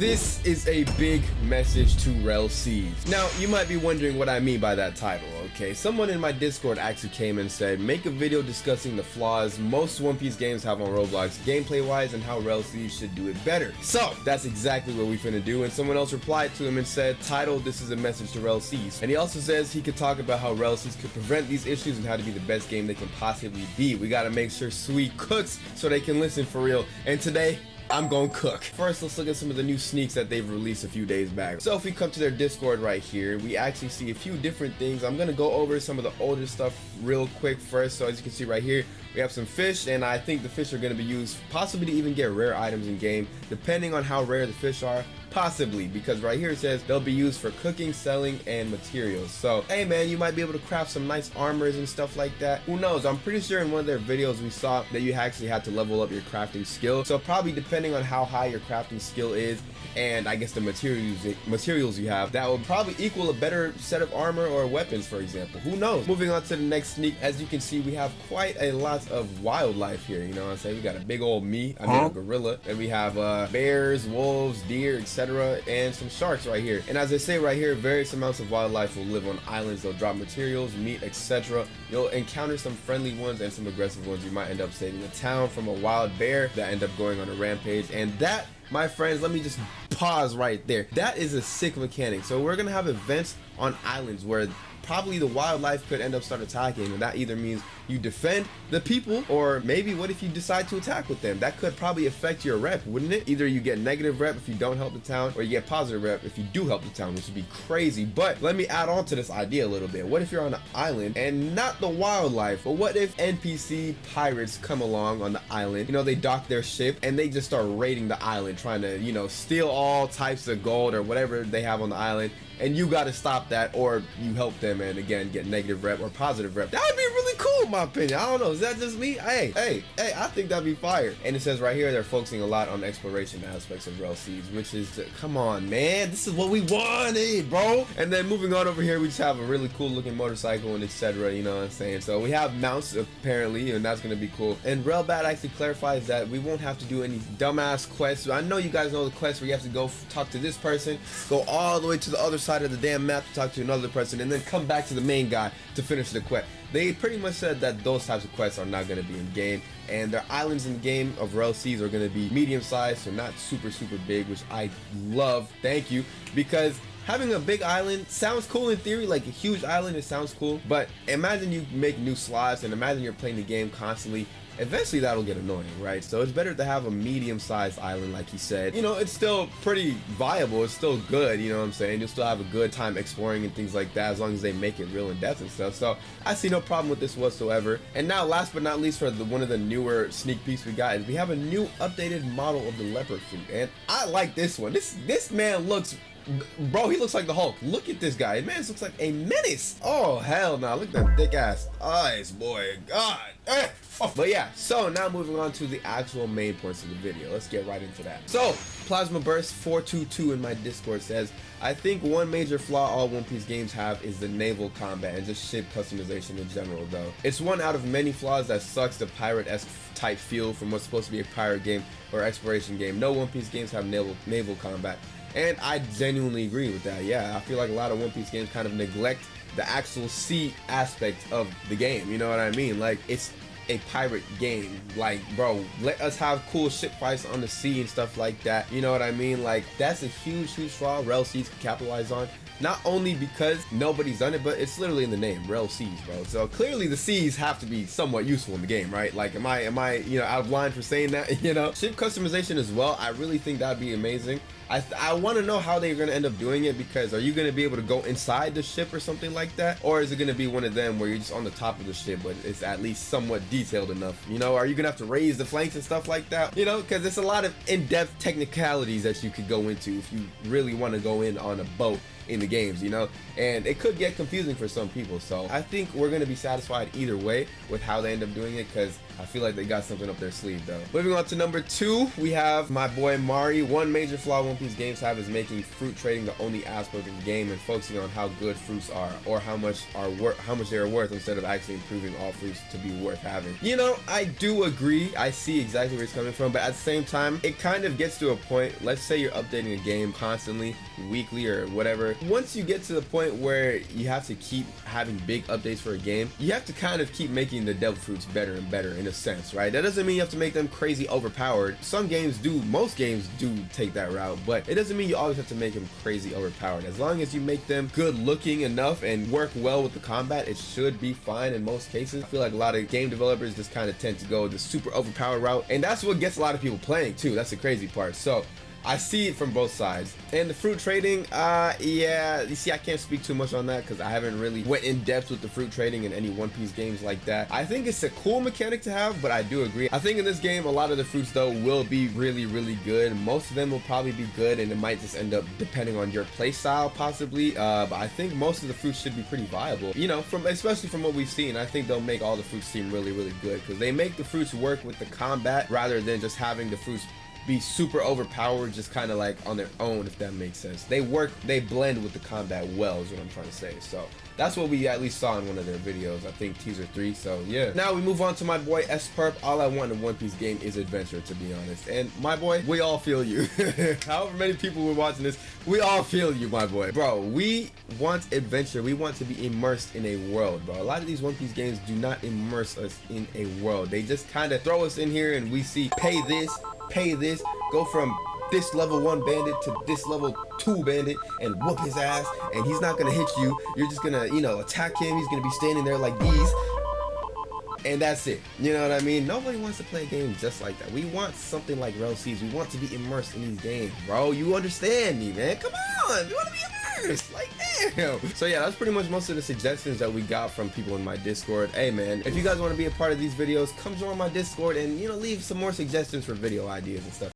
This is a big message to Rel Seas. Now, you might be wondering what I mean by that title, okay? Someone in my Discord actually came and said, make a video discussing the flaws most One Piece games have on Roblox gameplay-wise and how Rel Seas should do it better. So, that's exactly what we finna do, and someone else replied to him and said, title, this is a message to Rel Seas. And he also says he could talk about how Rel Seas could prevent these issues and how to be the best game they can possibly be. We gotta make sure Sweet cooks so they can listen for real. And today, I'm gonna cook. First, let's look at some of the new sneaks that they've released a few days back. So if we come to their Discord right here, we actually see a few different things. I'm gonna go over some of the older stuff real quick first. So as you can see right here, we have some fish, and I think the fish are gonna be used possibly to even get rare items in game, depending on how rare the fish are. Possibly, because right here it says they'll be used for cooking, selling, and materials. So, hey man, you might be able to craft some nice armors and stuff like that. Who knows? I'm pretty sure in one of their videos we saw that you actually had to level up your crafting skill. So probably depending on how high your crafting skill is, and I guess the materials you have, that will probably equal a better set of armor or weapons, for example. Who knows? Moving on to the next sneak, as you can see, we have quite a lot of wildlife here. You know what I'm saying? We got a big old a gorilla, and we have bears, wolves, deer, etc., and some sharks right here. And as I say right here, various amounts of wildlife will live on islands. They'll drop materials, meat, etc. You'll encounter some friendly ones and some aggressive ones. You might end up saving a town from a wild bear that end up going on a rampage, and that, my friends, let me just pause right there. That is a sick mechanic. So we're gonna have events on islands where probably the wildlife could end up start attacking, and that either means you defend the people, or maybe what if you decide to attack with them? That could probably affect your rep, wouldn't it? Either you get negative rep if you don't help the town, or you get positive rep if you do help the town, which would be crazy. But let me add on to this idea a little bit. What if you're on an island and not the wildlife, but what if NPC pirates come along on the island, you know, they dock their ship and they just start raiding the island, trying to, you know, steal all types of gold or whatever they have on the island, and you got to stop that, or you help them and again get negative rep or positive rep. That would be really cool in my opinion. I don't know, is that just me? Hey, I think that'd be fire. And it says right here they're focusing a lot on the exploration aspects of Rel Seas, which is, come on man, this is what we wanted, bro. And then moving on over here, we just have a really cool looking motorcycle and etc., you know what I'm saying? So we have mounts apparently, and that's gonna be cool. And Relbat actually clarifies that we won't have to do any dumbass quests. I know you guys know the quest where you have to go talk to this person, go all the way to the other side of the damn map to talk to another person, and then come back to the main guy to finish the quest. They pretty much said that those types of quests are not going to be in game, and their islands in the game of Rel Seas are going to be medium sized, so not super big, which I love. Thank you, because having a big island sounds cool in theory, like a huge island, it sounds cool, but imagine you make new slots and imagine you're playing the game constantly. Eventually that'll get annoying, right? So it's better to have a medium-sized island, like he said. You know, it's still pretty viable, it's still good, you know what I'm saying? You'll still have a good time exploring and things like that, as long as they make it real in depth and stuff. So I see no problem with this whatsoever. And now, last but not least, for one of the newer sneak peeks we got, is we have a new updated model of the leopard fleet, and I like this one. This man looks, bro, he looks like the Hulk. Look at this guy. Man, looks like a menace. Oh hell no, look at them thick ass eyes, boy. God. Oh. But yeah, so now moving on to the actual main points of the video. Let's get right into that. So Plasma Burst 422 in my Discord says, I think one major flaw all One Piece games have is the naval combat and just ship customization in general though. It's one out of many flaws that sucks the pirate-esque type feel from what's supposed to be a pirate game or exploration game. No One Piece games have naval combat. And I genuinely agree with that. Yeah, I feel like a lot of One Piece games kind of neglect the actual sea aspect of the game. You know what I mean? Like, it's a pirate game. Like, bro, let us have cool ship fights on the sea and stuff like that. You know what I mean? Like, that's a huge flaw Rel Seas can capitalize on. Not only because nobody's done it, but it's literally in the name, Rel Seas, bro. So clearly the seas have to be somewhat useful in the game, right? Like, am I, you know, out of line for saying that? You know, ship customization as well. I really think that'd be amazing. I want to know how they're going to end up doing it, because are you going to be able to go inside the ship or something like that? Or is it going to be one of them where you're just on the top of the ship, but it's at least somewhat detailed enough? You know, are you going to have to raise the flanks and stuff like that? You know, because it's a lot of in-depth technicalities that you could go into if you really want to go in on a boat in the games, you know, and it could get confusing for some people. So I think we're gonna be satisfied either way with how they end up doing it, because I feel like they got something up their sleeve though. Moving on to number 2, we have my boy Mari. One major flaw One Piece games have is making fruit trading the only aspect of the game and focusing on how good fruits are, or how much they are worth, instead of actually improving all fruits to be worth having. You know, I do agree. I see exactly where it's coming from, but at the same time, it kind of gets to a point. Let's say you're updating a game constantly, weekly or whatever. Once you get to the point where you have to keep having big updates for a game, you have to kind of keep making the devil fruits better and better, in a sense, right? That doesn't mean you have to make them crazy overpowered. Some games do, most games do take that route, but it doesn't mean you always have to make them crazy overpowered. As long as you make them good looking enough and work well with the combat, it should be fine in most cases. I feel like a lot of game developers just kind of tend to go the super overpowered route, and that's what gets a lot of people playing too. That's the crazy part. So I see it from both sides. And the fruit trading, yeah, you see, I can't speak too much on that because I haven't really went in depth with the fruit trading in any One Piece games like that. I think it's a cool mechanic to have, but I do agree. I think in this game, a lot of the fruits though will be really, really good. Most of them will probably be good, and it might just end up depending on your play style possibly. But I think most of the fruits should be pretty viable. You know, especially from what we've seen, I think they'll make all the fruits seem really, really good, because they make the fruits work with the combat rather than just having the fruits be super overpowered just kind of like on their own, if that makes sense. They blend with the combat well, is what I'm trying to say. So that's what we at least saw in one of their videos, I think teaser 3. So yeah, now we move on to my boy S-Perp. All I want in a One Piece game is adventure, to be honest. And my boy, we all feel you. However many people were watching this, we all feel you, my boy. Bro, we want adventure. We want to be immersed in a world, bro. A lot of these One Piece games do not immerse us in a world. They just kind of throw us in here and we see pay this, go from this level 1 bandit to this level 2 bandit and whoop his ass, and he's not gonna hit you. You're just gonna, you know, attack him. He's gonna be standing there like these, and that's it. You know what I mean? Nobody wants to play a game just like that. We want something like Rel Seas. We want to be immersed in these games, bro. You understand me, man? Come on, we want to be immersed. Like, damn. So yeah, that's pretty much most of the suggestions that we got from people in my Discord. Hey man, if you guys want to be a part of these videos, come join my Discord and, you know, leave some more suggestions for video ideas and stuff.